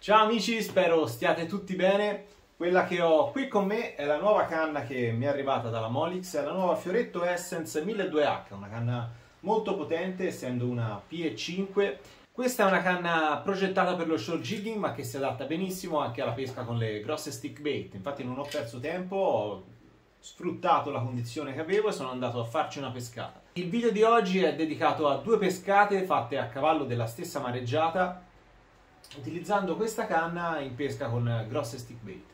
Ciao amici, spero stiate tutti bene. Quella che ho qui con me è la nuova canna che mi è arrivata dalla Molix, è la nuova Fioretto Essence 1200H, una canna molto potente essendo una PE5. Questa è una canna progettata per lo shore jigging ma che si adatta benissimo anche alla pesca con le grosse stick bait. Infatti non ho perso tempo, ho sfruttato la condizione che avevo e sono andato a farci una pescata. Il video di oggi è dedicato a due pescate fatte a cavallo della stessa mareggiata, utilizzando questa canna in pesca con grosse stick bait.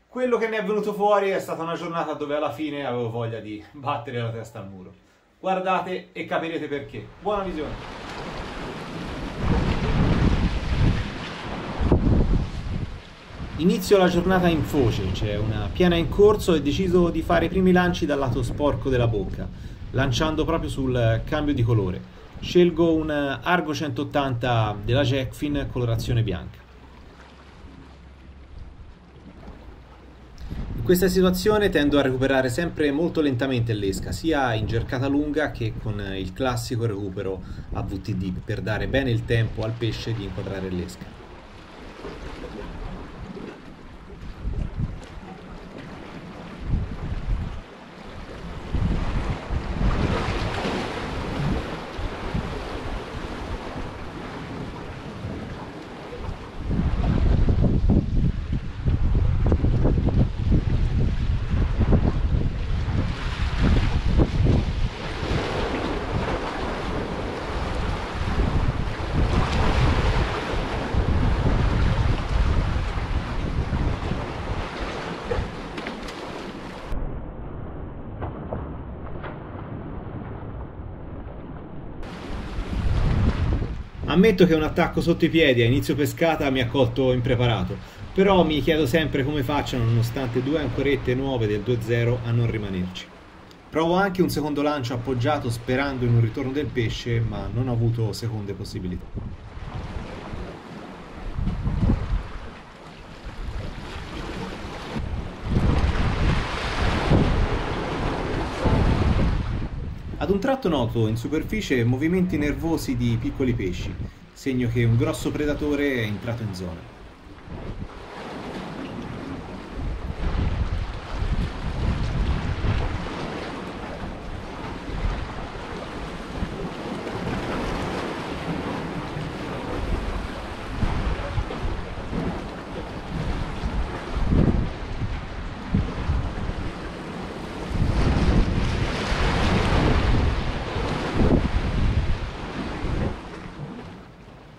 Quello che ne è venuto fuori è stata una giornata dove alla fine avevo voglia di battere la testa al muro. Guardate e capirete perché. Buona visione! Inizio la giornata in foce, c'è una piena in corso e decido di fare i primi lanci dal lato sporco della bocca, lanciando proprio sul cambio di colore. Scelgo un Argo 180 della Jackfin colorazione bianca. In questa situazione tendo a recuperare sempre molto lentamente l'esca, sia in gercata lunga che con il classico recupero a VTD, per dare bene il tempo al pesce di inquadrare l'esca. Ammetto che un attacco sotto i piedi a inizio pescata mi ha colto impreparato, però mi chiedo sempre come facciano, nonostante due ancorette nuove del 2.0, a non rimanerci. Provo anche un secondo lancio appoggiato sperando in un ritorno del pesce, ma non ho avuto seconde possibilità. Ad un tratto noto in superficie movimenti nervosi di piccoli pesci, segno che un grosso predatore è entrato in zona.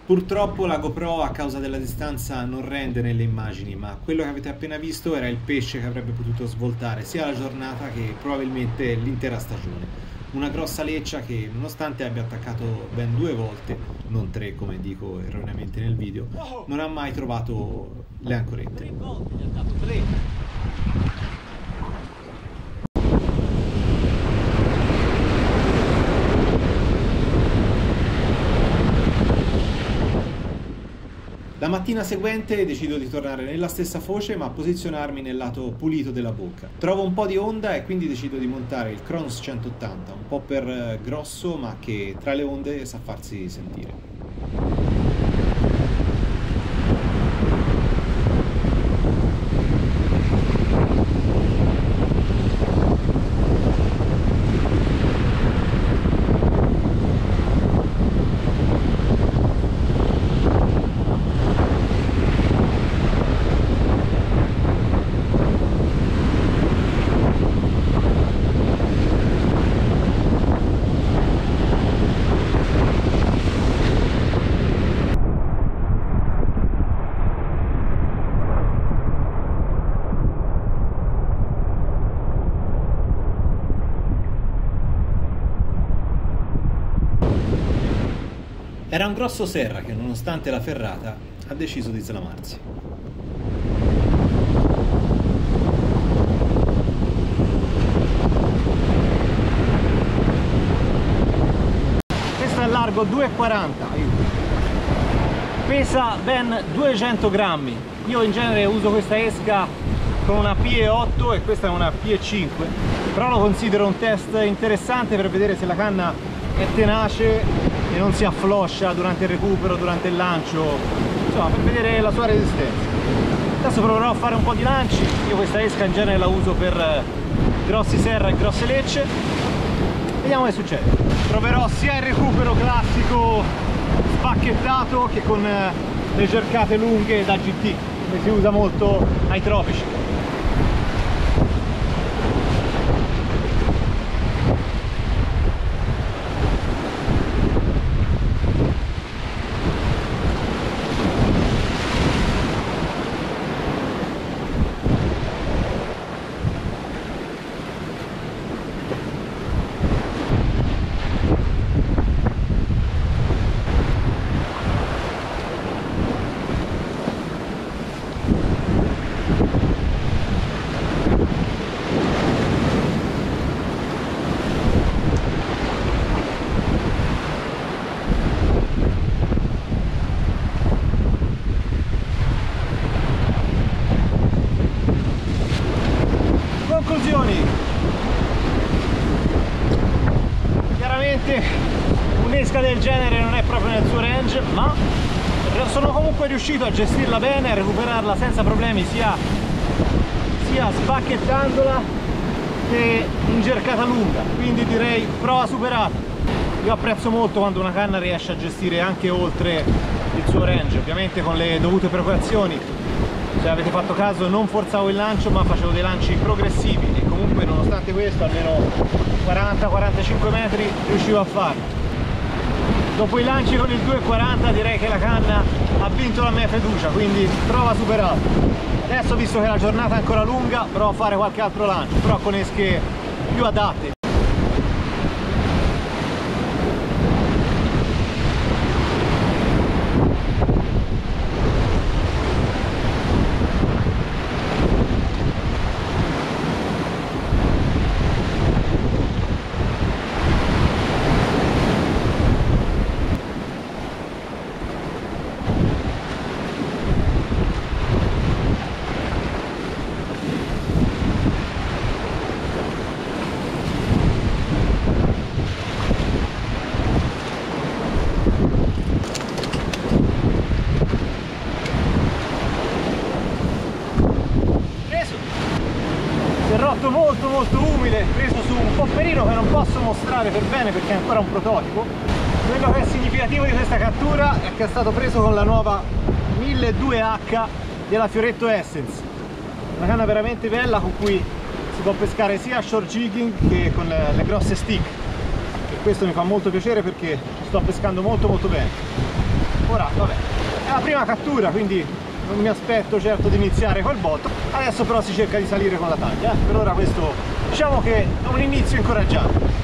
Purtroppo la GoPro a causa della distanza non rende nelle immagini, ma quello che avete appena visto era il pesce che avrebbe potuto svoltare sia la giornata che probabilmente l'intera stagione. Una grossa leccia che, nonostante abbia attaccato ben 2 volte, non 3 come dico erroneamente nel video, non ha mai trovato le ancorette. 3 volte gli ha dato 3. La mattina seguente decido di tornare nella stessa foce ma posizionarmi nel lato pulito della bocca. Trovo un po' di onda e quindi decido di montare il Kronos 180, un po' per grosso ma che tra le onde sa farsi sentire. Era un grosso serra che, nonostante la ferrata, ha deciso di slamarsi. Questo è largo 2,40, pesa ben 200 grammi. Io in genere uso questa esca con una PE8 e questa è una PE5, però lo considero un test interessante per vedere se la canna è tenace e non si affloscia durante il recupero, durante il lancio, insomma, per vedere la sua resistenza. Adesso proverò a fare un po' di lanci. Io questa esca in genere la uso per grossi serra e grosse lecce. Vediamo che succede. Proverò sia il recupero classico spacchettato che con le cercate lunghe da GT, che si usa molto ai tropici. Conclusioni. Chiaramente un'esca del genere non è proprio nel suo range, ma sono comunque riuscito a gestirla bene, a recuperarla senza problemi sia spacchettandola che in cercata lunga, quindi direi prova superata. Io apprezzo molto quando una canna riesce a gestire anche oltre il suo range, ovviamente con le dovute precauzioni. Se avete fatto caso non forzavo il lancio, ma facevo dei lanci progressivi e comunque nonostante questo almeno 40-45 metri riuscivo a farlo. Dopo i lanci con il 2,40 direi che la canna ha vinto la mia fiducia, quindi prova superata. Adesso, visto che la giornata è ancora lunga, provo a fare qualche altro lancio, però con esche più adatte. Serrotto molto umile, preso su un popperino che non posso mostrare per bene perché è ancora un prototipo. Quello che è significativo di questa cattura è che è stato preso con la nuova 1200H della Fioretto Essence, una canna veramente bella con cui si può pescare sia a short jigging che con le grosse stick, e questo mi fa molto piacere perché sto pescando molto bene. Ora vabbè, è la prima cattura, quindi non mi aspetto certo di iniziare col botto, adesso però si cerca di salire con la taglia. Per ora questo diciamo che è un inizio incoraggiante.